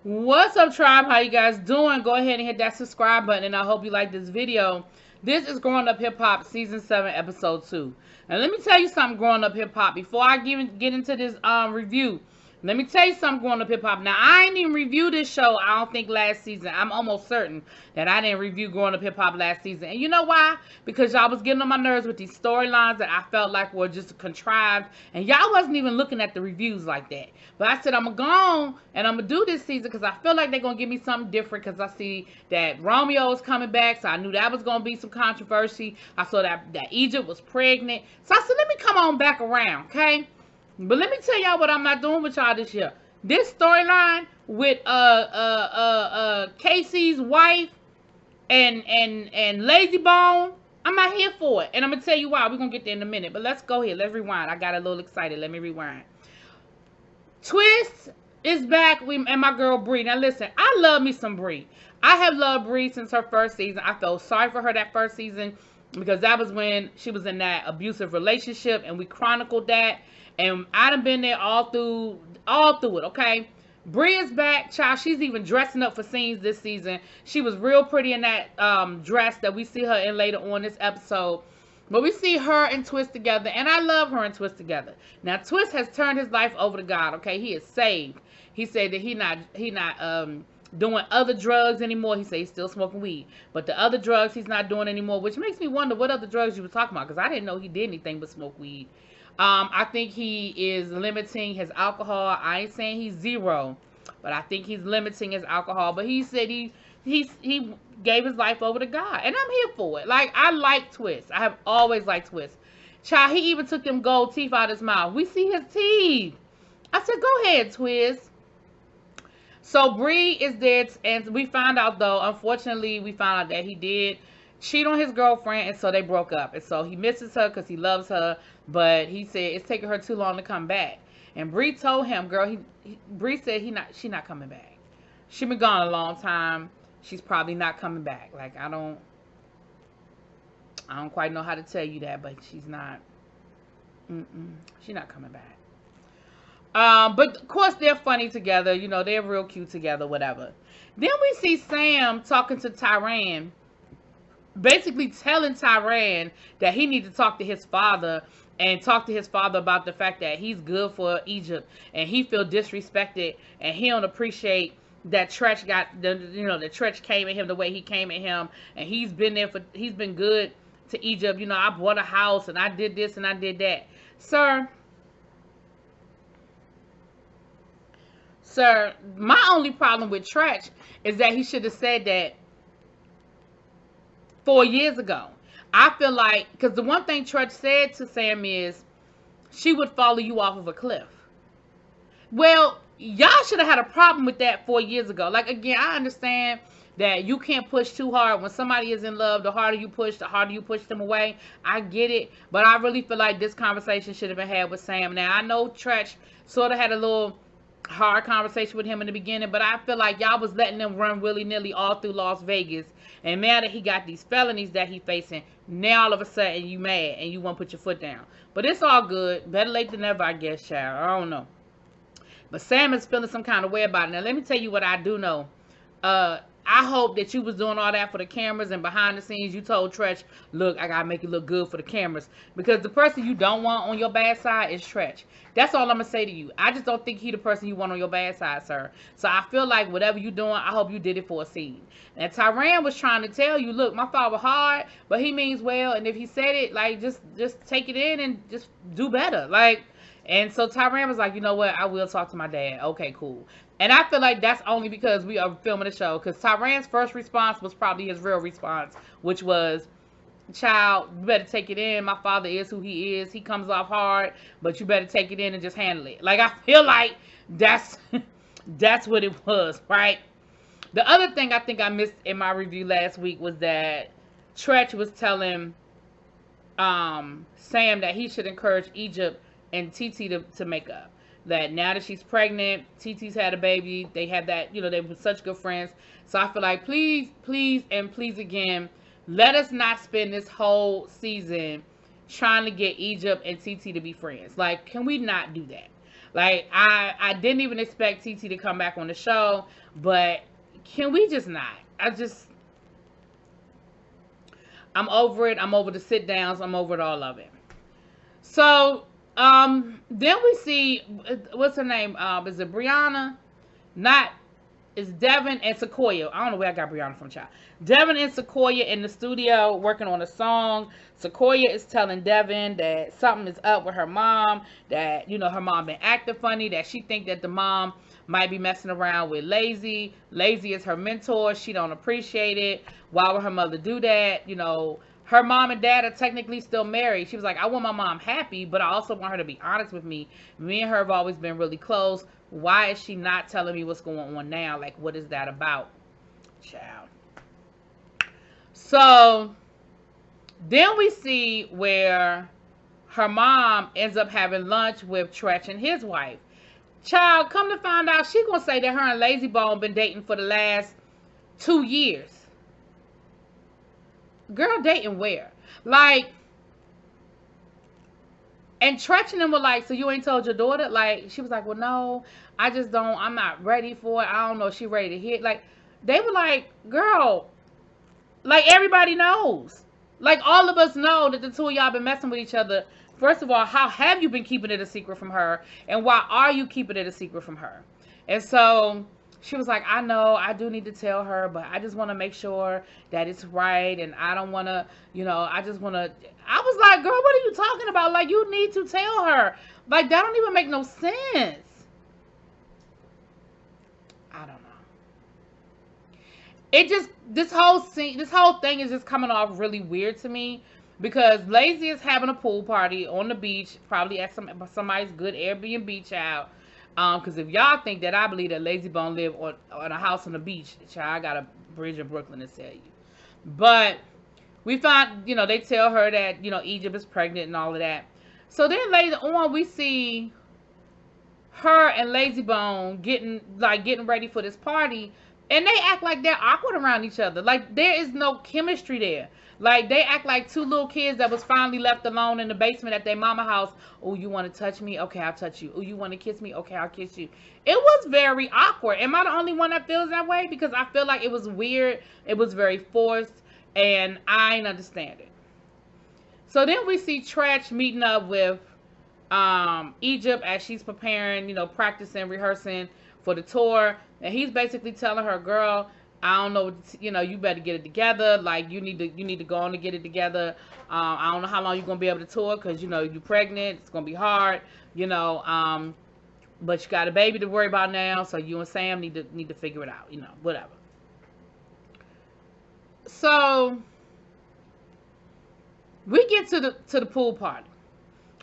What's up, tribe? How you guys doing? Go ahead and hit that subscribe button, and I hope you like this video. This is Growing Up Hip Hop Season 7, Episode 2. And let me tell you something, Growing Up Hip Hop. Before I get into this review, let me tell you something, Growing Up Hip Hop. Now, I ain't even reviewed this show, I don't think, last season. I'm almost certain that I didn't review Growing Up Hip Hop last season. And you know why? Because y'all was getting on my nerves with these storylines that I felt like were just contrived. And y'all wasn't even looking at the reviews like that. But I said, I'm going to go on and I'm going to do this season because I feel like they're going to give me something different because I see that Romeo is coming back. So I knew that was going to be some controversy. I saw that Egypt was pregnant. So I said, let me come on back around, okay? But let me tell y'all what I'm not doing with y'all this year. This storyline with Casey's wife and Lazy Bone, I'm not here for it. And I'm going to tell you why. We're going to get there in a minute. But let's go here. Let's rewind. I got a little excited. Let me rewind. Twixt is back and my girl Bree. Now listen, I love me some Bree. I have loved Bree since her first season. I felt sorry for her that first season because that was when she was in that abusive relationship and we chronicled that. And I done been there all through it, okay? Bree is back, child. She's even dressing up for scenes this season. She was real pretty in that dress that we see her in later on this episode. But we see her and Twixt together, and I love her and Twixt together. Now, Twixt has turned his life over to God, okay? He is saved. He said that he not doing other drugs anymore. He said he's still smoking weed. But the other drugs he's not doing anymore, which makes me wonder what other drugs you were talking about, because I didn't know he did anything but smoke weed. I think he is limiting his alcohol. I ain't saying he's zero, but I think he's limiting his alcohol. But he said he gave his life over to God, and I'm here for it. Like, I like Twixt. I have always liked Twixt. Child, he even took them gold teeth out of his mouth. We see his teeth. I said, go ahead, Twixt. So Bree is dead, and we found out, though, unfortunately, we found out that he did cheat on his girlfriend, and so they broke up. And so he misses her because he loves her, but he said it's taking her too long to come back. And Bree told him, girl, Bree said she not coming back. She been gone a long time. She's probably not coming back. Like, I don't quite know how to tell you that, but she's not. She's not coming back. But of course they're funny together. You know, they're real cute together, whatever. Then we see Sam talking to Tyran, basically telling Tyran that he needs to talk to his father and talk to his father about the fact that he's good for Egypt and he feel disrespected and he don't appreciate that Tretch that Tretch came at him the way he came at him, and he's been good to Egypt. You know, I bought a house and I did this and I did that. Sir, my only problem with Tretch is that he should have said that 4 years ago. I feel like, because the one thing Tretch said to Sam is, she would follow you off of a cliff. Well, y'all should have had a problem with that 4 years ago. Like, again, I understand that you can't push too hard. When somebody is in love, the harder you push them away. I get it. But I really feel like this conversation should have been had with Sam. Now, I know Tretch sort of had a little hard conversation with him in the beginning, but I feel like y'all was letting them run willy-nilly all through Las Vegas. And now that he got these felonies that he facing, now all of a sudden you mad and you want to put your foot down. But it's all good. Better late than never, I guess, child. I don't know. But Sam is feeling some kind of way about it. Now, let me tell you what I do know. I hope that you was doing all that for the cameras, and behind the scenes you told Tretch, look, I got to make it look good for the cameras. Because the person you don't want on your bad side is Tretch. That's all I'm going to say to you. I just don't think he the person you want on your bad side, sir. So I feel like whatever you doing, I hope you did it for a scene. And Tyran was trying to tell you, look, my father hard, but he means well. And if he said it, like, just take it in and just do better. Like, and so Tyran was like, you know what, I will talk to my dad. Okay, cool. And I feel like that's only because we are filming the show. Because Tyran's first response was probably his real response, which was, child, you better take it in. My father is who he is. He comes off hard, but you better take it in and just handle it. Like, I feel like that's what it was, right? The other thing I think I missed in my review last week was that Tretch was telling Sam that he should encourage Egypt and TT to make up. That now that she's pregnant, TT's had a baby, they have that, you know, they were such good friends. So I feel like, please, and please again, let us not spend this whole season trying to get Egypt and TT to be friends. Like, can we not do that? Like, I didn't even expect TT to come back on the show, but can we just not? I'm over it. I'm over the sit downs. I'm over it, all of it. So, then we see, what's her name? Is it Brianna? Not, it's Devin and Sequoia. I don't know where I got Brianna from, child. Devin and Sequoia in the studio working on a song. Sequoia is telling Devin that something is up with her mom, that, her mom been acting funny, that she think that the mom might be messing around with Lazy. Lazy is her mentor. She don't appreciate it. Why would her mother do that? Her mom and dad are technically still married. She was like, I want my mom happy, but I also want her to be honest with me. Me and her have always been really close. Why is she not telling me what's going on now? Like, what is that about? Child. So, then we see where her mom ends up having lunch with Tretch and his wife. Child, come to find out, she gonna say that her and Lazy Bone been dating for the last 2 years. Girl, dating where? Like, and Tretch and them were like, so you ain't told your daughter? Like, she was like, well, no, I just don't, I'm not ready for it. I don't know if she ready to hit. Like, they were like, girl, like, everybody knows. Like, all of us know that the two of y'all been messing with each other. First of all, how have you been keeping it a secret from her? And why are you keeping it a secret from her? And so she was like, I know I do need to tell her, but I just want to make sure that it's right. And I don't want to, I just want to. I was like, girl, what are you talking about? Like, you need to tell her. Like, that don't even make no sense. I don't know. It just, this whole thing is just coming off really weird to me, because Lazy is having a pool party on the beach, probably at somebody's good Airbnb, child. Because if y'all think that I believe that Lazy Bone live on a house on the beach, child, I got a bridge in Brooklyn to tell you. But we found, they tell her that, Egypt is pregnant and all of that. So then later on, we see her and Lazy Bone getting ready for this party. And they act like they're awkward around each other. Like, there is no chemistry there. Like, they act like two little kids that was finally left alone in the basement at their mama house. Oh, you want to touch me? Okay, I'll touch you. Oh, you want to kiss me? Okay, I'll kiss you. It was very awkward. Am I the only one that feels that way? Because I feel like it was weird. It was very forced. And I ain't understand it. So then we see Tretch meeting up with Egypt as she's preparing, practicing, rehearsing for the tour. And he's basically telling her, girl, I don't know, you better get it together. Like, you need to go on and get it together. I don't know how long you're going to be able to tour, because, you're pregnant. It's going to be hard, but you got a baby to worry about now. So you and Sam need to figure it out, whatever. So we get to the pool party,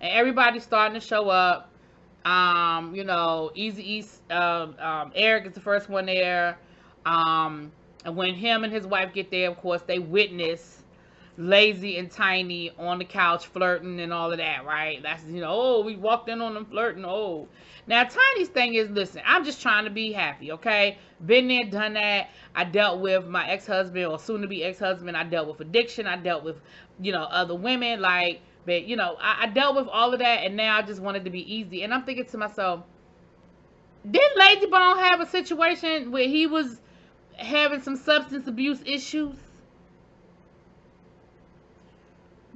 and everybody's starting to show up. Easy Eric is the first one there. And when him and his wife get there, of course, they witness Lazy and Tiny on the couch flirting and all of that, right? That's, oh, we walked in on them flirting. Oh, now Tiny's thing is, listen, I'm just trying to be happy, okay? Been there, done that. I dealt with my ex-husband, or soon-to-be ex-husband. I dealt with addiction. I dealt with, other women, like, but, I dealt with all of that, and now I just wanted to be easy. And I'm thinking to myself, didn't Lazy Bone have a situation where he was having some substance abuse issues?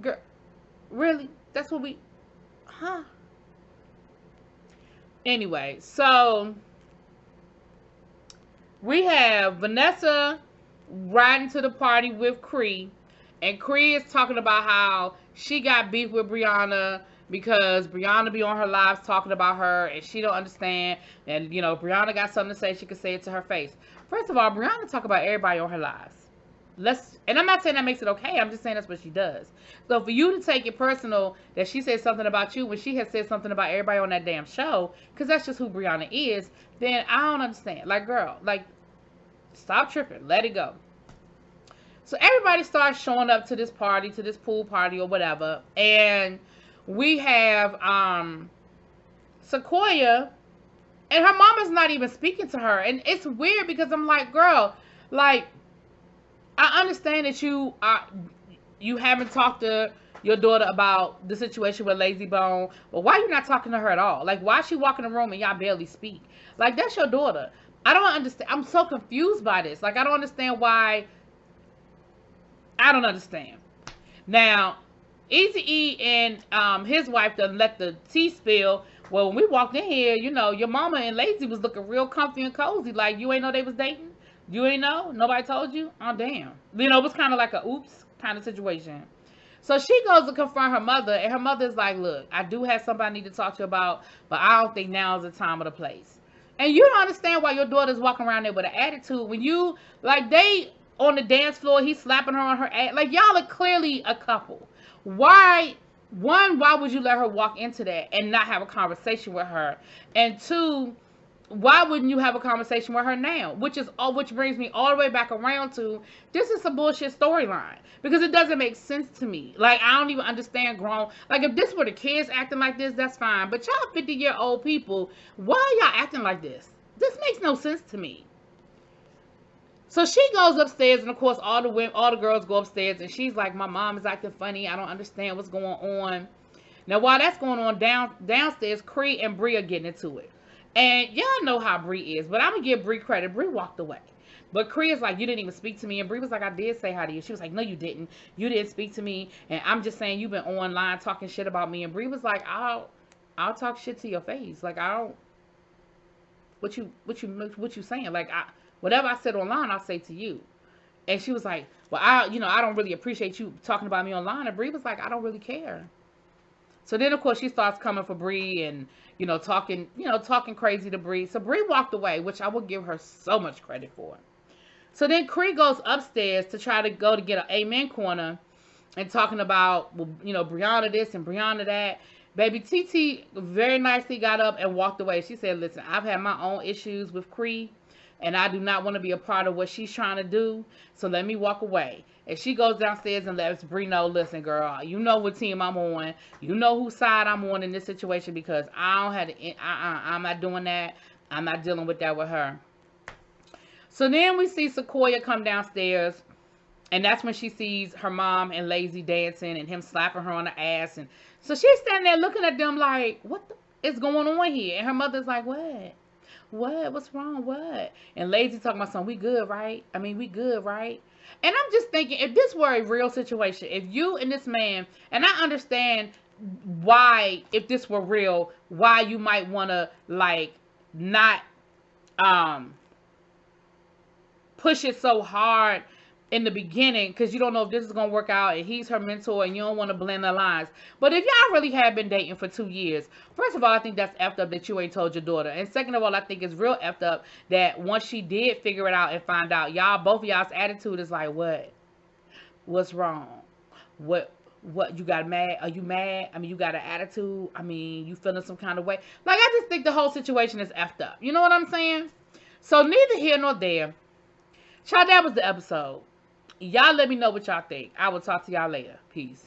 Girl, really? That's what we... Huh? Anyway, so we have Vanessa riding to the party with Cree. And Cree is talking about how she got beef with Brianna because Brianna be on her lives talking about her, and she don't understand. And, Brianna got something to say, she could say it to her face. First of all, Brianna talk about everybody on her lives. And I'm not saying that makes it okay. I'm just saying that's what she does. So for you to take it personal that she said something about you when she has said something about everybody on that damn show, because that's just who Brianna is, then I don't understand. Like, girl, like, stop tripping. Let it go. So everybody starts showing up to this party, to this pool party or whatever. And we have Sequoia, and her mama's not even speaking to her. And it's weird because I'm like, girl, like, I understand that you haven't talked to your daughter about the situation with Lazy Bone. But why you not talking to her at all? Like, why is she walking in the room and y'all barely speak? Like, that's your daughter. I don't understand. I'm so confused by this. Like, I don't understand why. I don't understand. Now, Eazy-E and his wife done let the tea spill. Well, when we walked in here, you know, your mama and Lazy was looking real comfy and cozy. Like, you ain't know they was dating? You ain't know? Nobody told you? Oh, damn. You know, it was kind of like a oops kind of situation. So she goes to confront her mother, and her mother's like, look, I do have somebody I need to talk to you about, but I don't think now is the time or the place. And you don't understand why your daughter's walking around there with an attitude when you, like, they on the dance floor, he's slapping her on her ass. Like, y'all are clearly a couple. Why would you let her walk into that and not have a conversation with her? And two, why wouldn't you have a conversation with her now? Which brings me all the way back around to, this is some bullshit storyline. Because it doesn't make sense to me. Like, I don't even understand grown. Like, if this were the kids acting like this, that's fine. But y'all 50-year-old people, why are y'all acting like this? This makes no sense to me. So she goes upstairs, and of course all the girls go upstairs, and she's like, my mom is acting funny. I don't understand what's going on. Now, while that's going on downstairs, Cree and Bree are getting into it. And y'all know how Bree is, but I'm going to give Bree credit. Bree walked away. But Cree is like, you didn't even speak to me. And Bree was like, I did say hi to you. She was like, no, you didn't. You didn't speak to me. And I'm just saying you've been online talking shit about me. And Bree was like, I'll talk shit to your face. Like, I don't, what you saying? Like, whatever I said online, I'll say to you. And she was like, well, I don't really appreciate you talking about me online. And Bree was like, I don't really care. So then, of course, she starts coming for Bree and, talking crazy to Bree. So Bree walked away, which I would give her so much credit for. So then Cree goes upstairs to try to go to get an amen corner and talking about, Brianna this and Brianna that. Baby TT very nicely got up and walked away. She said, listen, I've had my own issues with Cree, and I do not want to be a part of what she's trying to do, so let me walk away. And she goes downstairs and lets Bree know, listen, girl, you know what team I'm on. You know whose side I'm on in this situation, because I don't have to, I'm not doing that. I'm not dealing with that with her. So then we see Sequoia come downstairs, and that's when she sees her mom and Lazy dancing and him slapping her on the ass. And so she's standing there looking at them like, what is going on here? And her mother's like, what? What's wrong? What? And Lazy talking about something, we good, right? I mean, we good, right? And I'm just thinking, if this were a real situation, if you and this man, and I understand why, if this were real, why you might want to, like, not push it so hard in the beginning, because you don't know if this is going to work out, and he's her mentor, and you don't want to blend the lines. But if y'all really have been dating for 2 years, first of all, I think that's effed up that you ain't told your daughter. And second of all, I think it's real effed up that once she did figure it out and find out, both of y'all's attitude is like, what's wrong? What, you got mad? Are you mad? I mean, you got an attitude? I mean, you feeling some kind of way? Like, I just think the whole situation is effed up. You know what I'm saying? So neither here nor there. Child, that was the episode. Y'all let me know what y'all think. I will talk to y'all later. Peace.